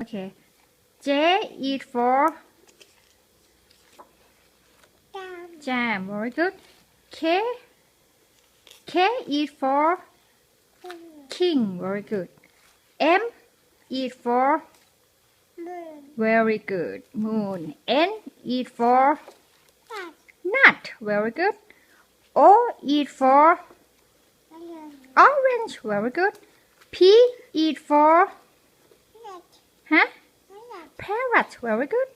Okay. J is for jam. Very good. K is for king. Very good. M is for very good. Moon. N is for nut. Very good. O is for orange. Very good. P is for parrot. Very good.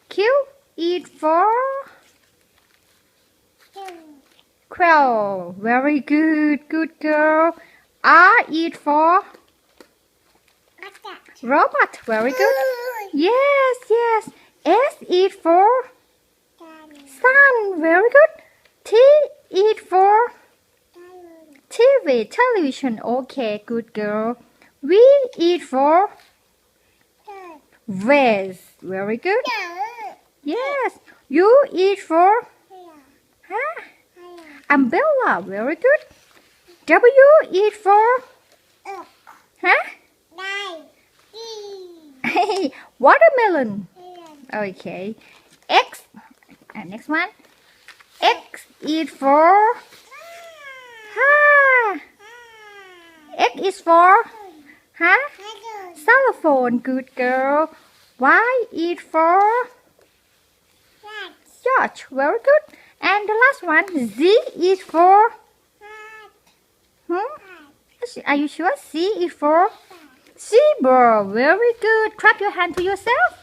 Q is for crow. Very good. Good girl. R is for robot. Very good. Yes, yes. S is for sun. Very good. T is for TV, television. Okay, good girl. V is for vase. Very good. Yes. U is for umbrella. Very good. W is for watermelon. Okay. X. Next one. X is for X is for xylophone. Good girl. Y is for George. Very good. And the last one, Z is for Are you sure? C is for zebra. Very good. Clap your hand to yourself.